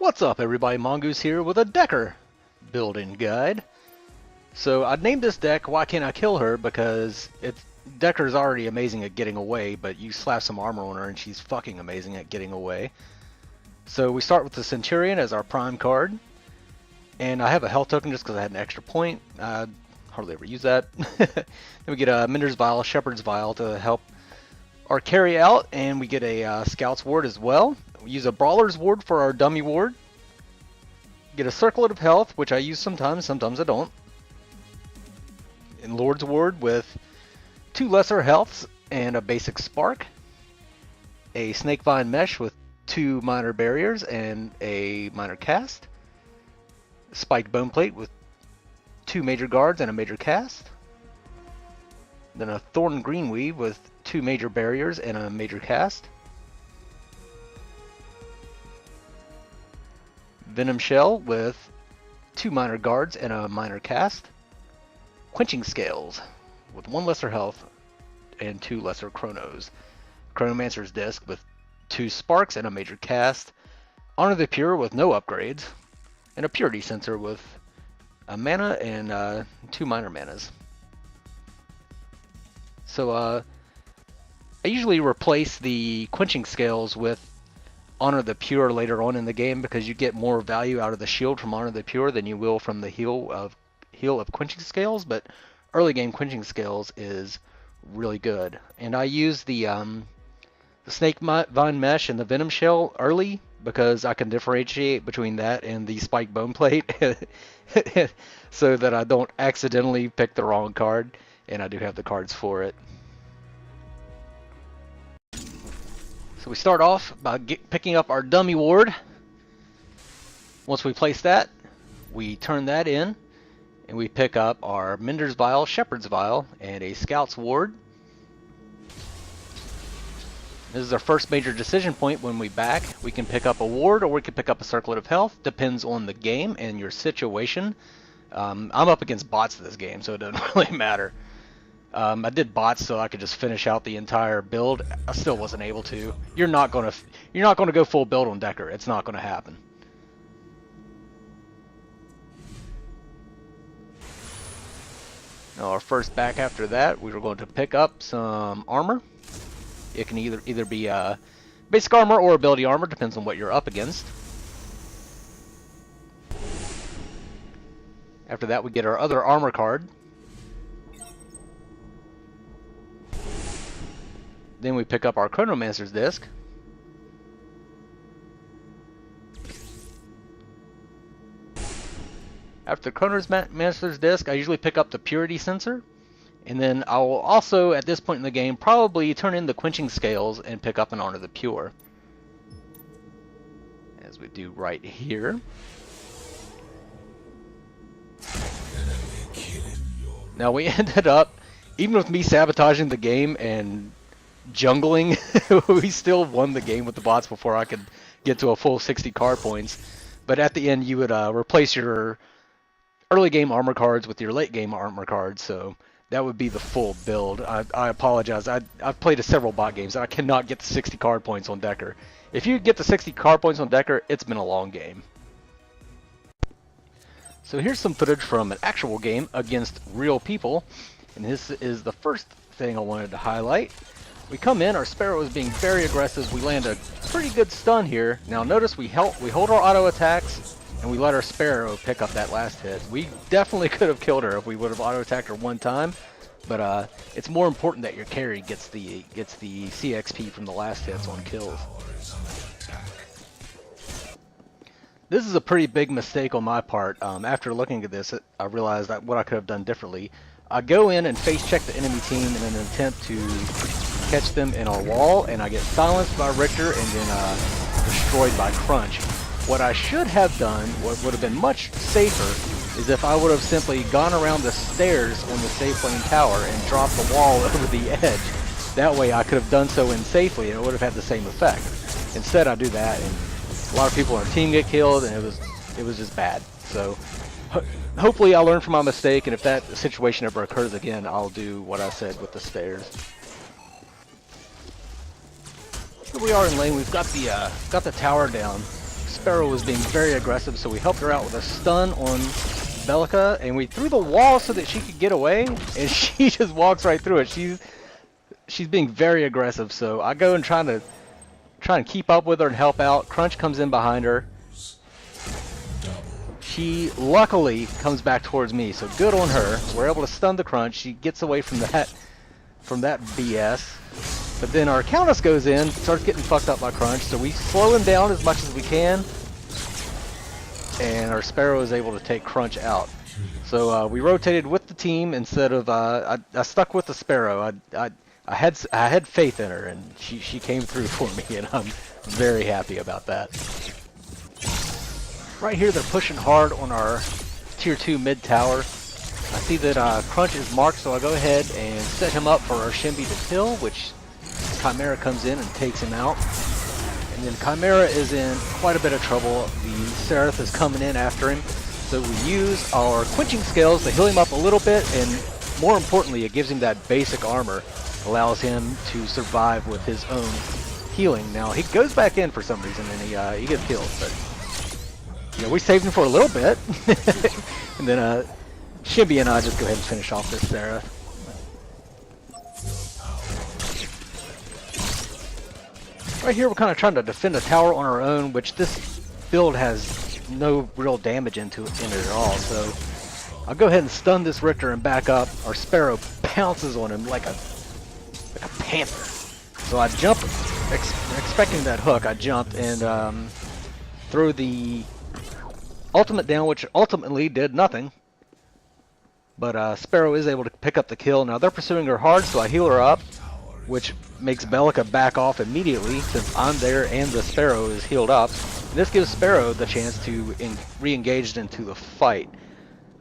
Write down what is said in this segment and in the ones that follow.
What's up everybody, Mongoose here with a Dekker building guide. So I named this deck Why Can't I Kill Her because Dekker's already amazing at getting away, but you slap some armor on her and she's fucking amazing at getting away. So we start with the Centurion as our prime card. And I have a health token just because I had an extra point. I hardly ever use that. Then we get a Minder's Vial, Shepherd's Vial to help our carry out, and we get a Scout's Ward as well. We use a Brawler's Ward for our dummy ward. Get a Circlet of Health, which I use sometimes I don't. And Lord's Ward with 2 lesser healths and a basic spark. A Snakevine Mesh with 2 minor barriers and a minor cast. Spiked Bone Plate with 2 major guards and a major cast. Then a Thorn Greenweave with 2 major barriers and a major cast. Venom Shell with 2 minor guards and a minor cast. Quenching Scales with 1 lesser health and 2 lesser chronos. Chronomancer's Disc with 2 sparks and a major cast. Honor the Pure with no upgrades. And a Purity Sensor with a mana and 2 minor manas. So I usually replace the Quenching Scales with Honor the Pure later on in the game because you get more value out of the shield from Honor the Pure than you will from the heal of Quenching Scales, but early game Quenching Scales is really good. And I use the Snakevine Mesh and the Venom Shell early because I can differentiate between that and the Spiked Bone Plate so that I don't accidentally pick the wrong card, and I do have the cards for it. So we start off by picking up our dummy ward. Once we place that, we turn that in, and we pick up our Minder's Vial, Shepherd's Vial, and a Scout's Ward. This is our first major decision point when we back. We can pick up a ward or we can pick up a Circlet of Health. Depends on the game and your situation. I'm up against bots this game, so it doesn't really matter. I did bots so I could just finish out the entire build. I still wasn't able to. You're not gonna go full build on Dekker. It's not gonna happen. Now our first back after that, we were going to pick up some armor. It can either be basic armor or ability armor, depends on what you're up against. After that, we get our other armor card. Then we pick up our Chronomancer's Disc. After the Chronomancer's Disc, I usually pick up the Purity Sensor. And then I will also, at this point in the game, probably turn in the Quenching Scales and pick up an Honor the Pure. As we do right here. Now we ended up, even with me sabotaging the game and jungling, we still won the game with the bots before I could get to a full 60 card points. But at the end you would replace your early game armor cards with your late game armor cards, so that would be the full build. I apologize. I've played several bot games and I cannot get the 60 card points on Dekker. If you get the 60 card points on Dekker, it's been a long game. So here's some footage from an actual game against real people, and this is the first thing I wanted to highlight. We come in, our Sparrow is being very aggressive. We land a pretty good stun here. Now notice we hold our auto attacks and we let our Sparrow pick up that last hit. We definitely could have killed her if we would have auto attacked her one time, but it's more important that your carry gets the CXP from the last hits on kills. This is a pretty big mistake on my part. After looking at this, I realized what I could have done differently. I go in and face check the enemy team in an attempt to catch them in a wall, and I get silenced by Richter and then destroyed by Crunch. What I should have done, what would have been much safer, is if I would have simply gone around the stairs on the safe lane tower and dropped the wall over the edge. That way I could have done so in safely and it would have had the same effect. Instead I do that and a lot of people on our team get killed and it was just bad. So hopefully I'll learn from my mistake, and if that situation ever occurs again, I'll do what I said with the stairs. Here we are in lane. We've got the tower down. Sparrow was being very aggressive, so we helped her out with a stun on Belica, and we threw the wall so that she could get away, and she just walks right through it. She's being very aggressive, so I go and try and keep up with her and help out. Crunch comes in behind her. She luckily comes back towards me, so good on her. We're able to stun the Crunch. She gets away from that BS. But then our Countess goes in, starts getting fucked up by Crunch, so we slow him down as much as we can. And our Sparrow is able to take Crunch out. So we rotated with the team instead of I stuck with the Sparrow. I had faith in her, and she came through for me, and I'm very happy about that. Right here, they're pushing hard on our tier 2 mid tower. I see that Crunch is marked, so I go ahead and set him up for our Shinbi to kill, which Chimera comes in and takes him out. And then Chimera is in quite a bit of trouble. The Seraph is coming in after him, so we use our quenching scales to heal him up a little bit, and more importantly, it gives him that basic armor, allows him to survive with his own healing. Now he goes back in for some reason, and he gets killed, but you know, we saved him for a little bit. And then Shinbi and I just go ahead and finish off this Seraph. Right here, we're kind of trying to defend the tower on our own, which this build has no real damage in it at all. So I'll go ahead and stun this Richter and back up. Our Sparrow pounces on him like a panther. So I jump, expecting that hook. I jumped and throw the ultimate down, which ultimately did nothing. But Sparrow is able to pick up the kill. Now they're pursuing her hard, so I heal her up, which makes Belica back off immediately since I'm there and the Sparrow is healed up. And this gives Sparrow the chance to re-engage into the fight.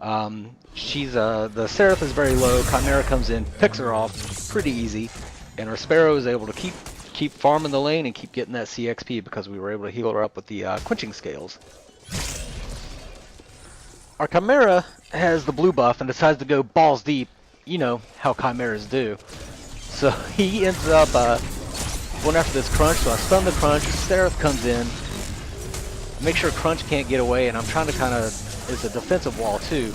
The Seraph is very low. Chimera comes in, picks her off pretty easy, and our Sparrow is able to keep farming the lane and keep getting that CXP because we were able to heal her up with the quenching scales. Our Chimera has the blue buff and decides to go balls deep. You know how Chimeras do. So he ends up going after this Crunch, so I stun the Crunch. Seraph comes in, make sure Crunch can't get away, and I'm trying to it's a defensive wall too.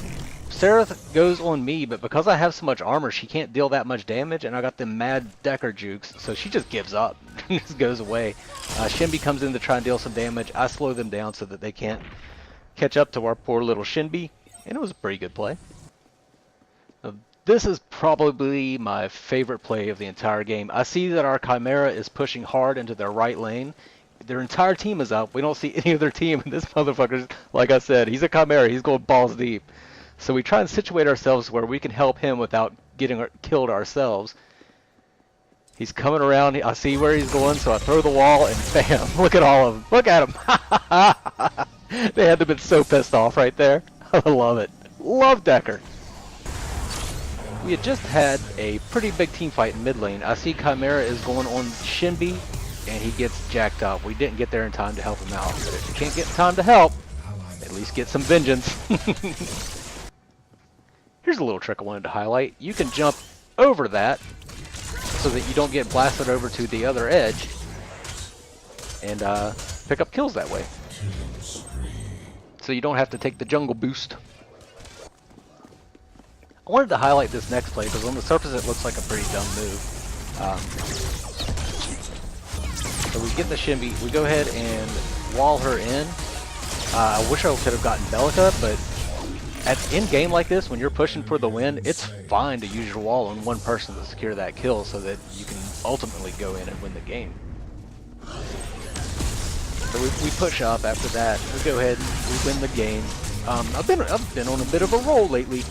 Seraph goes on me, but because I have so much armor, she can't deal that much damage, and I got them mad Dekker jukes, so she just gives up, just goes away. Shinbi comes in to try and deal some damage. I slow them down so that they can't catch up to our poor little Shinbi, and it was a pretty good play. This is probably my favorite play of the entire game. I see that our Chimera is pushing hard into their right lane. Their entire team is up. We don't see any of their team, and this motherfucker, like I said, he's a Chimera. He's going balls deep. So we try and situate ourselves where we can help him without getting killed ourselves. He's coming around. I see where he's going, so I throw the wall, and bam! Look at all of them. Look at them. They had to have been so pissed off right there. I love it. Love Dekker. We had just had a pretty big team fight in mid lane. I see Chimera is going on Shinbi, and he gets jacked up. We didn't get there in time to help him out. But if you can't get time to help, at least get some vengeance. Here's a little trick I wanted to highlight. You can jump over that so that you don't get blasted over to the other edge and pick up kills that way. So you don't have to take the jungle boost. I wanted to highlight this next play because on the surface it looks like a pretty dumb move. So we get the Shinbi, we go ahead and wall her in. I wish I could have gotten Belica, but in game like this, when you're pushing for the win, it's fine to use your wall on one person to secure that kill so that you can ultimately go in and win the game. So we push up after that. We go ahead and we win the game. I've been on a bit of a roll lately.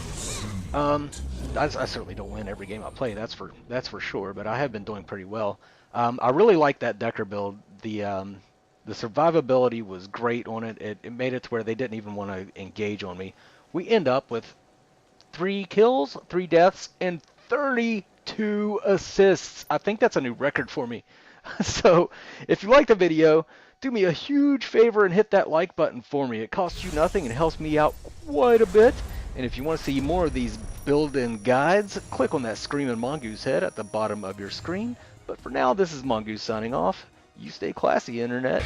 I certainly don't win every game I play, that's for sure, but I have been doing pretty well. I really like that Dekker build. The survivability was great on it. It made it to where they didn't even want to engage on me. We end up with 3 kills, 3 deaths, and 32 assists. I think that's a new record for me. So if you liked the video, do me a huge favor and hit that like button for me. It costs you nothing and helps me out quite a bit. And if you want to see more of these build-in guides, click on that Screaming Mongoose head at the bottom of your screen. But for now, this is Mongoose signing off. You stay classy, Internet.